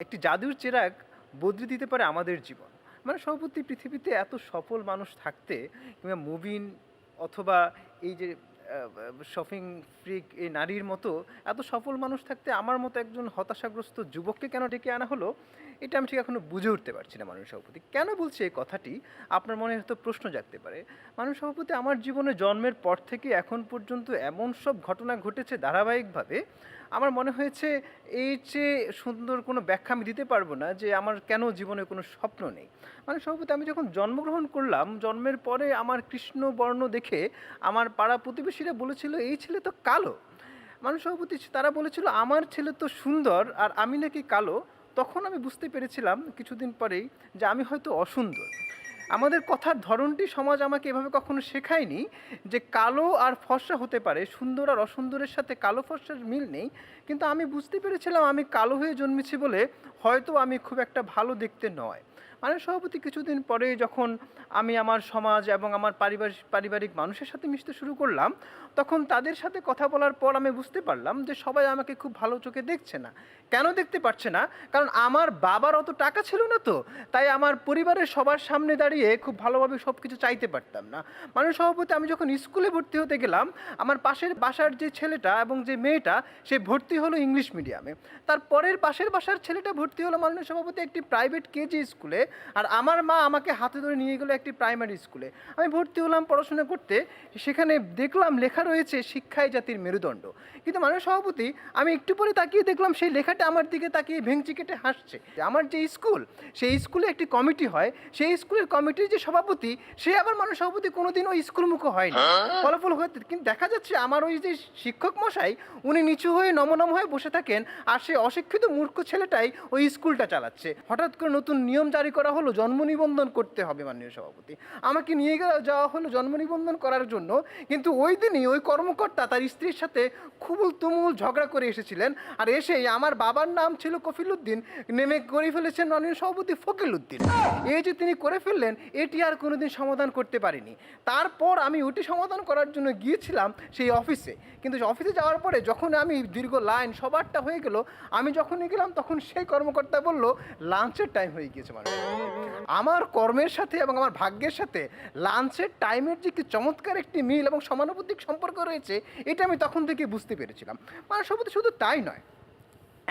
একটি জাদুর চেরাগ বদলে দিতে পারে আমাদের জীবন। মানে সর্বপ্রতি পৃথিবীতে এত সফল মানুষ থাকতে কিংবা মুভিন অথবা এই যে শপিং ফ্রিক এই নারীর মতো এত সফল মানুষ থাকতে আমার মতো একজন হতাশাগ্রস্ত যুবককে কেন ডেকে আনা হলো, এটা আমি ঠিক এখনো বুঝে উঠতে পারছি না। মানুষ সভাপতি কেন বলছে এই কথাটি? আপনার মনে হয়তো প্রশ্ন জাগতে পারে। মানুষ সভাপতি, আমার জীবনে জন্মের পর থেকে এখন পর্যন্ত এমন সব ঘটনা ঘটেছে ধারাবাহিকভাবে, আমার মনে হয়েছে এই চেয়ে সুন্দর কোনো ব্যাখ্যা আমি দিতে পারবো না যে আমার কেন জীবনে কোনো স্বপ্ন নেই। মানে সভাপতি, আমি যখন জন্মগ্রহণ করলাম, জন্মের পরে আমার কৃষ্ণ বর্ণ দেখে আমার পাড়া প্রতিবেশীরা বলেছিল এই ছেলে তো কালো। মানুষ সভাপতি, তারা বলেছিল আমার ছেলে তো সুন্দর আর আমি নাকি কালো। তখন আমি বুঝতে পেরেছিলাম কিছুদিন পরেই যে আমি হয়তো অসুন্দর। আমাদের কথার ধরনটি সমাজ আমাকে এভাবে কখনো শেখায়নি যে কালো আর ফর্সা হতে পারে, সুন্দর আর অসুন্দরের সাথে কালো ফর্সার মিল নেই। কিন্তু আমি বুঝতে পেরেছিলাম আমি কালো হয়ে জন্মেছি বলে হয়তো আমি খুব একটা ভালো দেখতে নয়। মানে সভাপতি, কিছুদিন পরে যখন আমি আমার সমাজ এবং আমার পারিবারিক মানুষের সাথে মিশতে শুরু করলাম, তখন তাদের সাথে কথা বলার পর আমি বুঝতে পারলাম যে সবাই আমাকে খুব ভালো চোখে দেখছে না। কেন দেখতে পারছে না? কারণ আমার বাবার অত টাকা ছিল না, তো তাই আমার পরিবারের সবার সামনে দাঁড়িয়ে খুব ভালোভাবে সব কিছু চাইতে পারতাম না। মানে সভাপতি, আমি যখন স্কুলে ভর্তি হতে গেলাম, আমার পাশের বাসার যে ছেলেটা এবং যে মেয়েটা, সে ভর্তি হলো ইংলিশ মিডিয়ামে। তার পরের পাশের বাসার ছেলেটা ভর্তি হলো মাননীয় সভাপতি একটি প্রাইভেট কেজি স্কুলে। আর আমার মা আমাকে হাতে ধরে নিয়ে গেলো একটি প্রাইমারি স্কুলে। আমি ভর্তি হলাম পড়াশোনা করতে। সেখানে দেখলাম লেখা রয়েছে শিক্ষাই জাতির মেরুদণ্ড। কিন্তু মাননীয় সভাপতি, আমি একটু পরে তাকিয়ে দেখলাম সেই লেখাটা আমার দিকে তাকিয়ে ভেঙচি কেটে হাসছে। আমার যে স্কুল, সেই স্কুলে একটি কমিটি হয়, সেই স্কুলের কমিটির যে সভাপতি, সে আবার মাননীয় সভাপতি কোনোদিন ওই স্কুলমুখো হয়নি। ফলাফল হয়ে কিন্তু দেখা যাচ্ছে আমার ওই যে শিক্ষক মশাই, উনি নিচু হয়ে নমনম হয়ে বসে থাকেন, আর সে অশিক্ষিত মূর্খ ছেলেটাই ওই স্কুলটা চালাচ্ছে। হঠাৎ করে নতুন নিয়ম জারি করা হলো, জন্ম নিবন্ধন করতে হবে মাননীয় সভাপতি। আমাকে নিয়ে যাওয়া হলো জন্ম নিবন্ধন করার জন্য। কিন্তু ওই দিনই ওই কর্মকর্তা তার স্ত্রীর সাথে খুবুল তুমুল ঝগড়া করে এসেছিলেন। আর এসেই আমার বাবার নাম ছিল কফিলউদ্দিন, নেমে করে ফেলেছেন মাননীয় সভাপতি ফকিলউদ্দিন। এই যে তিনি করে ফেললেন, এটি আর কোনোদিন সমাধান করতে পারিনি। তারপর আমি ওটি সমাধান করার জন্য গিয়েছিলাম সেই অফিসে। কিন্তু অফিসে যাওয়ার পরে যখন আমি দীর্ঘ লাইন সবারটা হয়ে গেল, আমি যখনই গেলাম তখন সেই কর্মকর্তা বলল লাঞ্চের টাইম হয়ে গিয়েছে। মানে আমার কর্মের সাথে এবং আমার ভাগ্যের সাথে লাঞ্চের টাইমের যে কি চমৎকার একটি মিল এবং সমানুপাতিক সম্পর্ক রয়েছে, এটা আমি তখন থেকে বুঝতে পেরেছিলাম। মানে শুধু তাই নয়,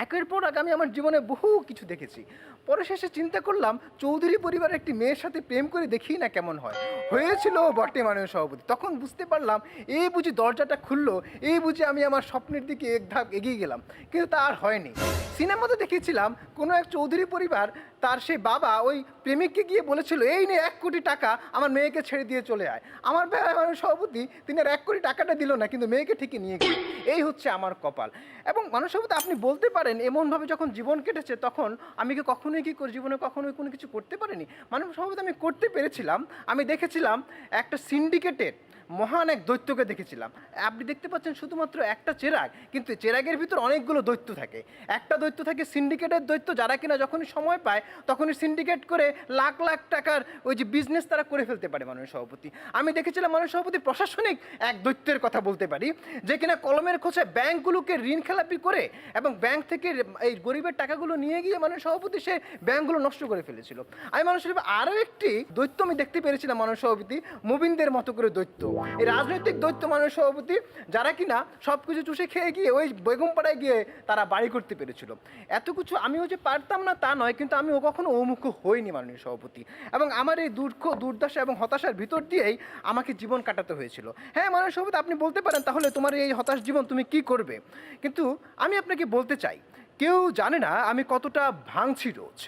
একের পর এক আমি আমার জীবনে বহু কিছু দেখেছি। পরে শেষে চিন্তা করলাম চৌধুরী পরিবারের একটি মেয়ের সাথে প্রেম করে দেখি না কেমন হয়। হয়েছিল বটে মাননীয় সভাপতি। তখন বুঝতে পারলাম এই বুঝি দরজাটা খুললো, এই বুঝি আমি আমার স্বপ্নের দিকে এক ধাপ এগিয়ে গেলাম। কিন্তু তা আর হয়নি। সিনেমাতে দেখেছিলাম কোনো এক চৌধুরী পরিবার, তার সেই বাবা ওই প্রেমিককে গিয়ে বলেছিল এই নে 1 কোটি টাকা, আমার মেয়েকে ছেড়ে দিয়ে চলে আয়। আমার মাননীয় সভাপতি, তিনি আর 1 কোটি টাকাটা দিল না, কিন্তু মেয়েকে ঠিকই নিয়ে গেল। এই হচ্ছে আমার কপাল। এবং মাননীয় সভাপতি, আপনি বলতে পারেন এমনভাবে যখন জীবন কেটেছে, তখন আমি কি কখনোই জীবনে কখনোই কোনো কিছু করতে পারিনি? মাননীয় সভাপতি, আমি করতে পেরেছিলাম। আমি দেখেছিলাম একটা সিন্ডিকেটের মহান এক দৈত্যকে দেখেছিলাম। আপনি দেখতে পাচ্ছেন শুধুমাত্র একটা চেরাগ, কিন্তু চেরাগের ভিতর অনেকগুলো দৈত্য থাকে। একটা দৈত্য থাকে সিন্ডিকেটের দৈত্য, যারা কিনা যখনই সময় পায় তখনই সিন্ডিকেট করে লাখ লাখ টাকার ওই যে বিজনেস তারা করে ফেলতে পারে মাননীয় সভাপতি। আমি দেখেছিলাম মাননীয় সভাপতি প্রশাসনিক এক দৈত্যের কথা বলতে পারি, যে কিনা কলমের খোঁচায় ব্যাংকগুলোকে ঋণ খেলাপি করে এবং ব্যাংক থেকে এই গরিবের টাকাগুলো নিয়ে গিয়ে মাননীয় সভাপতি সে ব্যাংকগুলো নষ্ট করে ফেলেছিল। আমি মাননীয় সভাপতি আরও একটি দৈত্য আমি দেখতে পেরেছিলাম মাননীয় সভাপতি, মুবিনদের মতো করে দৈত্য, এই রাজনৈতিক দৈত্য মাননীয় সভাপতি, যারা কিনা সব কিছু চুষে খেয়ে গিয়ে ওই বেগমপাড়ায় গিয়ে তারা বাড়ি করতে পেরেছিল। এত কিছু আমিও যে পারতাম না তা নয়, কিন্তু আমিও কখনো অমুখ হইনি মাননীয় সভাপতি। এবং আমার এই দুঃখ দুর্দশা এবং হতাশার ভিতর দিয়েই আমাকে জীবন কাটাতে হয়েছিল। হ্যাঁ মাননীয় সভাপতি, আপনি বলতে পারেন তাহলে তোমার এই হতাশ জীবন তুমি কি করবে? কিন্তু আমি আপনাকে বলতে চাই, কেউ জানে না আমি কতটা ভাঙছি রোজ,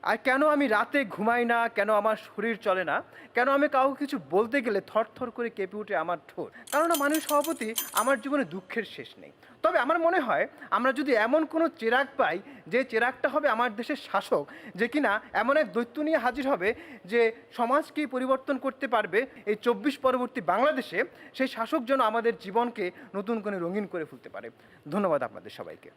আর কেন আমি রাতে ঘুমাই না, কেন আমার শরীর চলে না, কেন আমি কাউকে কিছু বলতে গেলে থরথর করে কেঁপে উঠে আমার ঠোঁট। কারণ মাননীয় সভাপতি, আমার জীবনে দুঃখের শেষ নেই। তবে আমার মনে হয় আমরা যদি এমন কোনো চেরাগ পাই, যে চেরাগটা হবে আমার দেশের শাসক, যে কিনা এমন এক দৈত্য নিয়ে হাজির হবে যে সমাজকে পরিবর্তন করতে পারবে এই 24 পরবর্তী বাংলাদেশে, সেই শাসক যেন আমাদের জীবনকে নতুন করে রঙিন করে ফেলতে পারে। ধন্যবাদ আপনাদের সবাইকে।